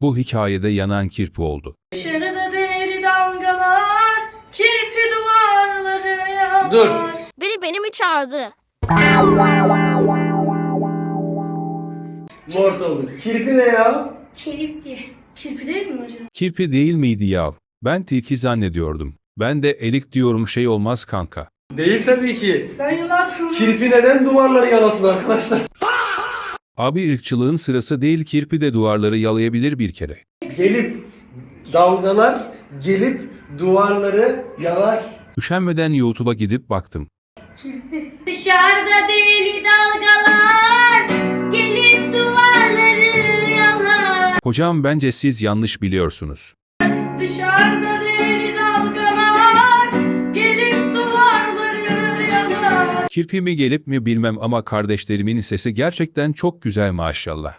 Bu hikayede yanan kirpi oldu. Dışarıda deli dalgalar, kirpi duvarları yalar. Dur. Biri beni mi çağırdı? Mort oldu. Kirpi ne ya? Kirpi. Kirpi değil mi hocam? Kirpi değil miydi yav? Ben tilki zannediyordum. Ben de elik diyorum şey olmaz kanka. Değil tabii ki. Ben yıllar sonra... Kirpi neden duvarları yalasın arkadaşlar? Abi ırkçılığın sırası değil, kirpi de duvarları yalayabilir bir kere. Gelip dalgalar gelip duvarları yalar. Üşenmeden YouTube'a gidip baktım. Kirpi. Dışarıda deli dalgalar gelip duvarları yalar. Hocam bence siz yanlış biliyorsunuz. Dışarıda deli dalgalar, gelip duvarları yalar. Kirpi mi gelip mi bilmem ama kardeşlerimin sesi gerçekten çok güzel maşallah.